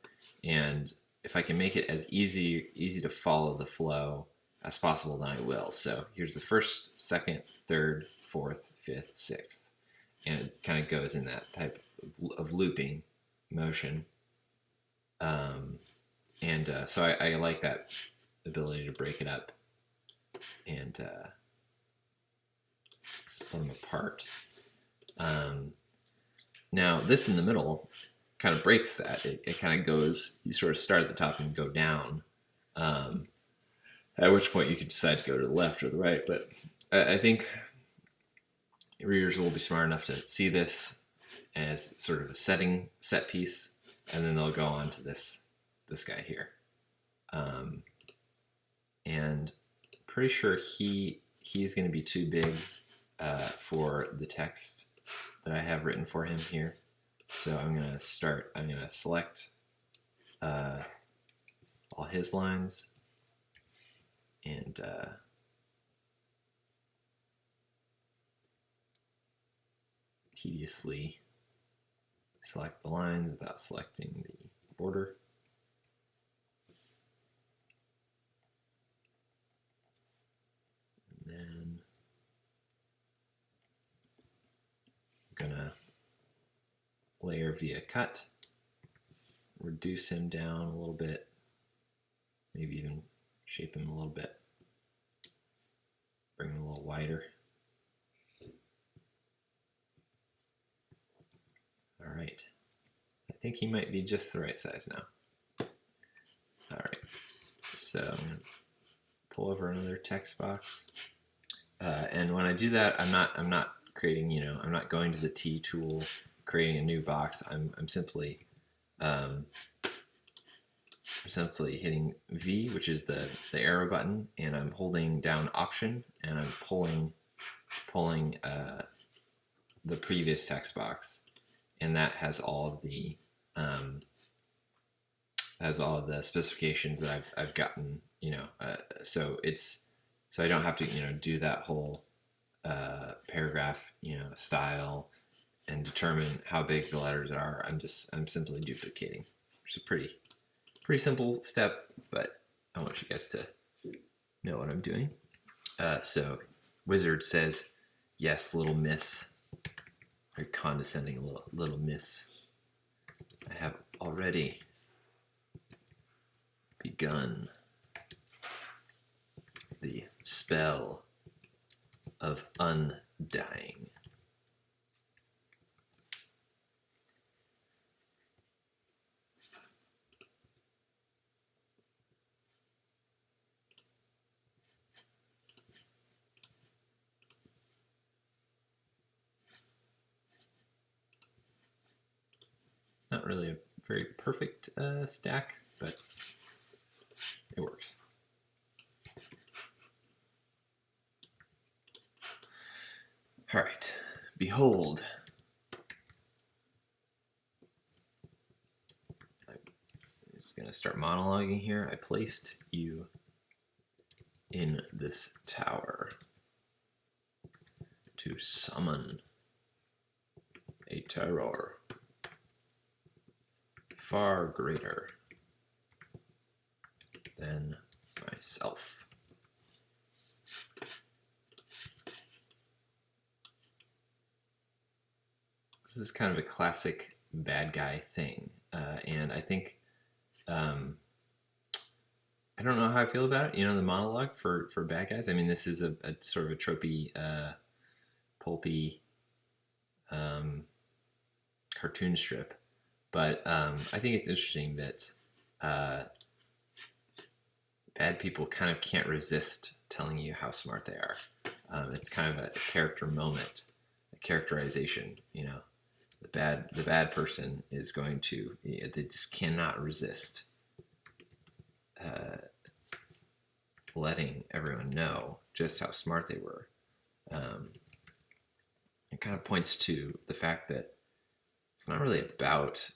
and if I can make it as easy to follow the flow as possible, then I will. So here's the first, second, third, fourth, fifth, sixth, and it kind of goes in that type of looping motion. So I like that ability to break it up and split them apart. Now this in the middle kind of breaks that. It kind of goes, you sort of start at the top and go down. At which point you could decide to go to the left or the right. But I think readers will be smart enough to see this as sort of a set piece, and then they'll go on to this guy here. And pretty sure he's going to be too big for the text that I have written for him here. So I'm going to select all his lines and tediously select the lines without selecting the border. And then I'm gonna layer via cut, reduce him down a little bit, maybe even shape him a little bit, bring him a little wider. All right, I think he might be just the right size now. All right, so I'm gonna pull over another text box, and when I do that, I'm not creating, I'm not going to the T tool, creating a new box. I'm simply hitting V, which is the arrow button, and I'm holding down Option, and I'm pulling the previous text box, and that has all of the specifications that I've gotten, so I don't have to do that whole paragraph style and determine how big the letters are. I'm simply duplicating, which is a pretty simple step, but I want you guys to know what I'm doing. So Wizard says, "Yes, little miss." Very condescending, little miss. I have already begun the spell of undying. Not really a very perfect stack, but it works. All right, behold. I'm just going to start monologuing here. I placed you in this tower to summon a terror far greater than myself. This is kind of a classic bad guy thing, and I think I don't know how I feel about it. The monologue for bad guys. I mean, this is a sort of a tropey, pulpy cartoon strip, but I think it's interesting that bad people kind of can't resist telling you how smart they are. It's kind of a character moment, a characterization. The bad person is going to, they just cannot resist letting everyone know just how smart they were. It kind of points to the fact that it's not really about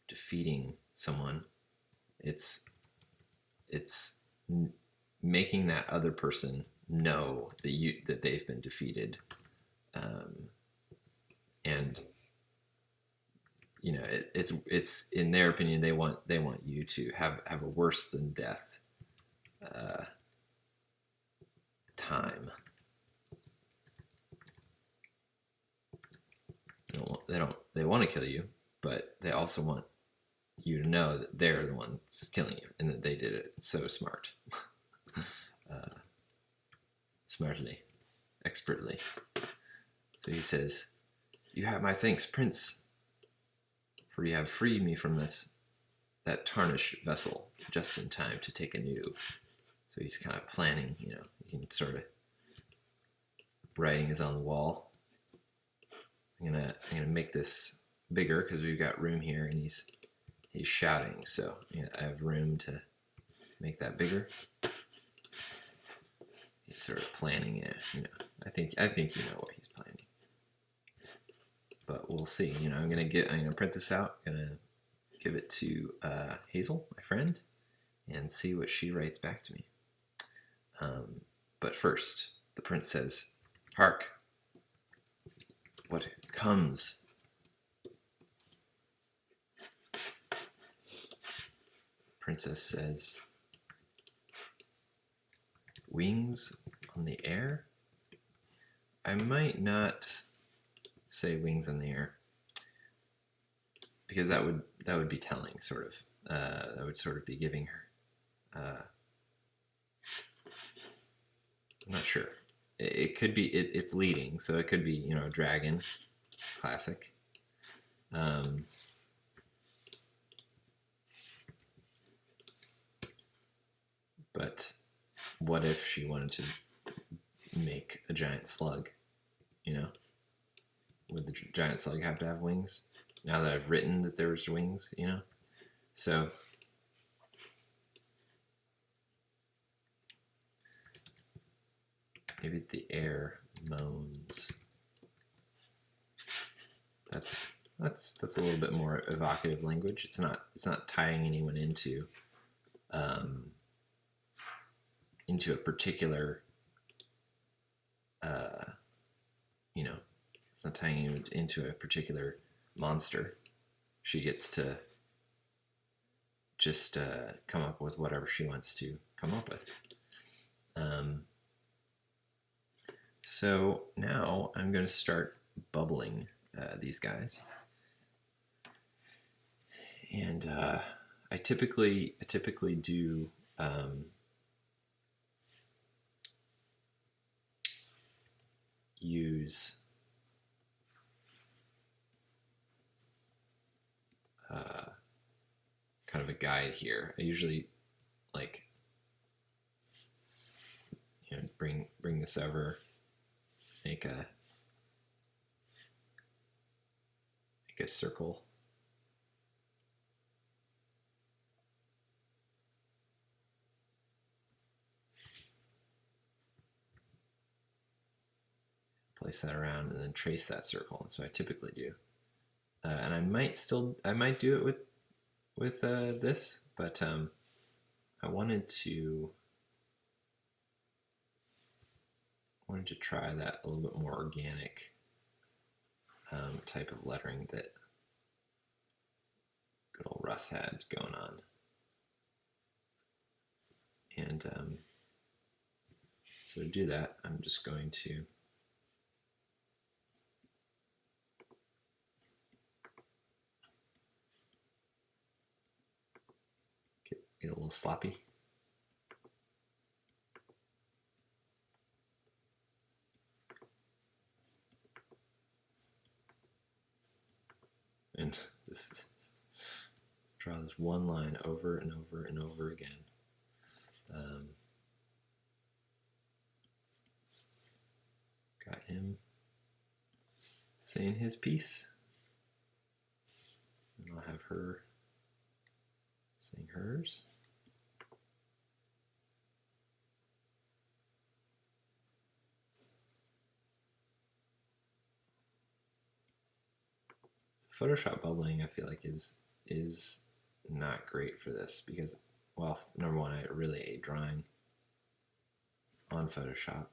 defeating someone. It's making that other person know that they've been defeated, and it's in their opinion they want you to have a worse than death time. They want to kill you, but they also want you to know that they're the ones killing you and that they did it so smartly, expertly. So he says, "You have my thanks, Prince, for you have freed me from that tarnished vessel just in time to take a new." So he's kind of planning, you can sort of, writing is on the wall. I'm gonna make this bigger because we've got room here, and he's shouting, so I have room to make that bigger. He's sort of planning it, I think you know what he's planning. but we'll see. I'm gonna print this out. Gonna give it to Hazel, my friend, and see what she writes back to me. But first, the prince says, "Hark! What comes?" Princess says, "Wings on the air?" I might not say wings on the air, because that would be telling, sort of. That would sort of be giving her. I'm not sure. It could be. It's leading, so it could be a dragon, classic. But what if she wanted to make a giant slug? Would the giant slug have to have wings? Now that I've written that there was wings, So maybe the air moans. That's a little bit more evocative language. It's not tying anyone into a particular it's not tying you into a particular monster. She gets to just come up with whatever she wants to come up with. So now I'm going to start bubbling these guys. And I typically do use kind of a guide here. I usually bring this over, make a circle. Place that around and then trace that circle. And so I typically do. And I might do it with this, but I wanted to try that a little bit more organic type of lettering that good old Russ had going on. And so to do that, I'm just going to get a little sloppy. And let's draw this one line over and over and over again. Got him saying his piece. And I'll have her saying hers. So Photoshop bubbling, I feel like is not great for this because, well, number one, I really hate drawing on Photoshop.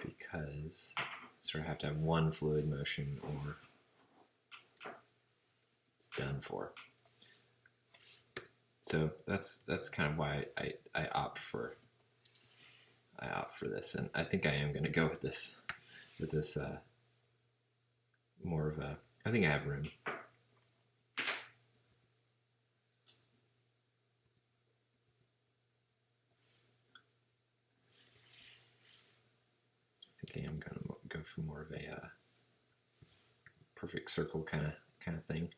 Because you sort of have to have one fluid motion or it's done for. So that's kind of why I opt for this, and I think I am going to go with this more of a. I think I have room. I think I am going to go for more of a perfect circle kind of thing.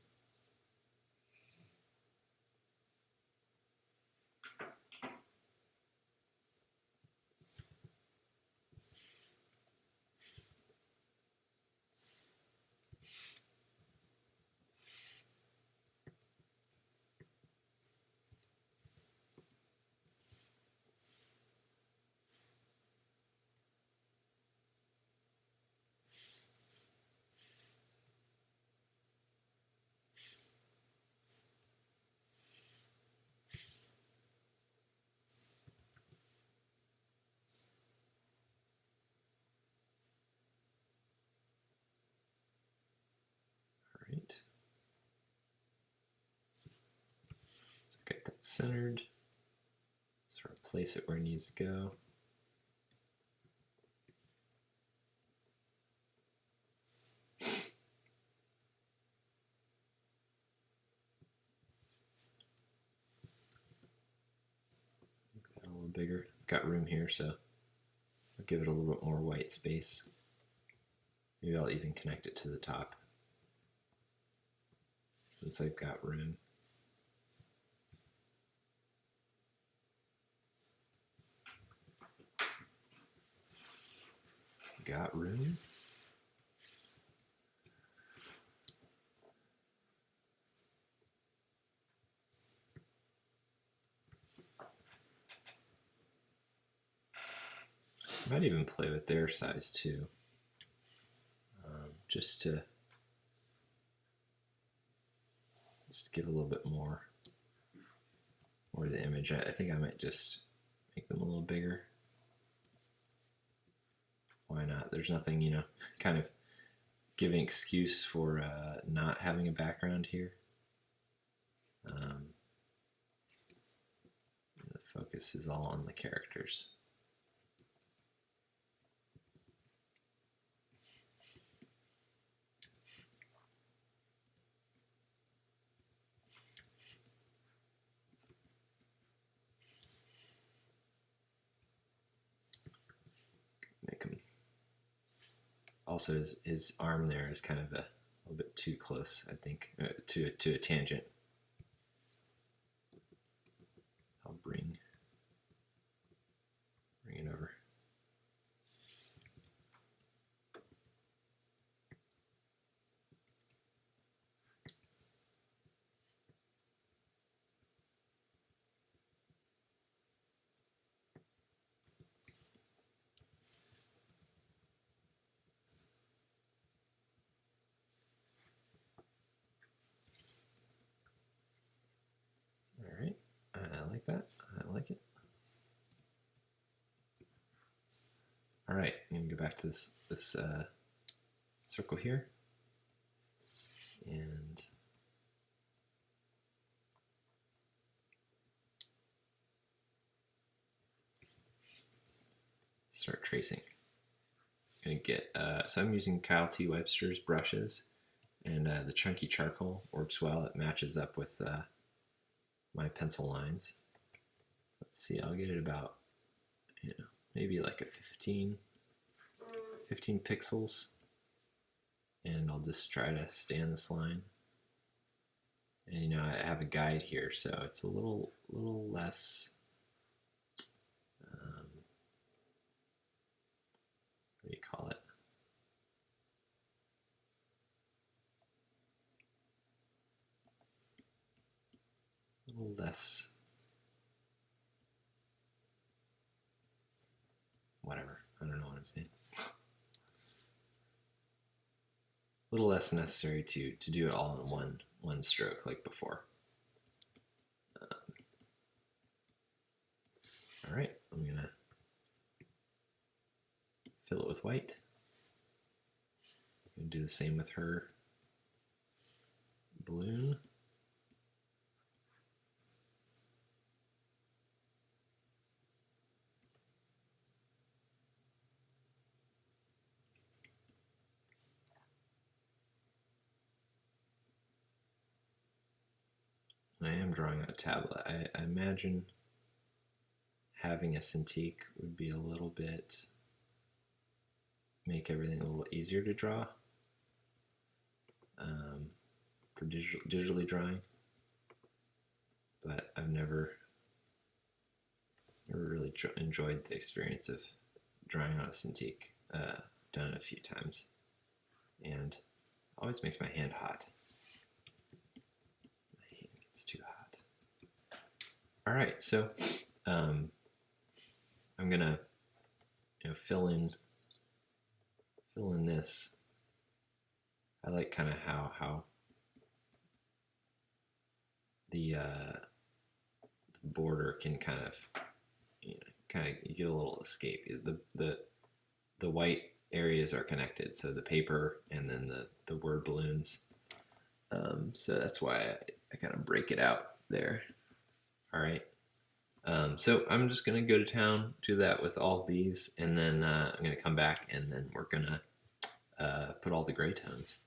Get that centered. Sort of place it where it needs to go. Make that a little bigger. Got room here, so I'll give it a little bit more white space. Maybe I'll even connect it to the top, since I've got room. Got room. I might even play with their size too, just to give a little bit more to the image. I think I might just make them a little bigger. Why not? There's nothing, kind of giving excuse for not having a background here. The focus is all on the characters. Make him. Also, his arm there is kind of a little bit too close, I think, to a tangent. I'll bring it over. All right, I like that. I like it. All right, I'm gonna go back to this circle here, and start tracing. I'm gonna get so I'm using Kyle T. Webster's brushes, and the chunky charcoal works well. It matches up with my pencil lines. Let's see, I'll get it about, maybe like a 15 pixels, and I'll just try to stay on this line. And I have a guide here, so it's a little less what do you call it? A little less, whatever, I don't know what I'm saying. A little less necessary to do it all in one stroke like before. All right, I'm gonna fill it with white. I'm gonna do the same with her balloon. And I am drawing on a tablet. I imagine having a Cintiq would be a little bit, make everything a little easier to draw for digitally drawing. But I've never really enjoyed the experience of drawing on a Cintiq. Done it a few times, and always makes my hand hot. My hand gets too hot. All right, so I'm gonna fill in this. I like kind of how the border can kind of you get a little escape. The white areas are connected, so the paper and then the word balloons. So that's why I kind of break it out there. All right. So I'm just gonna go to town, do that with all these, and then I'm gonna come back, and then we're gonna put all the gray tones.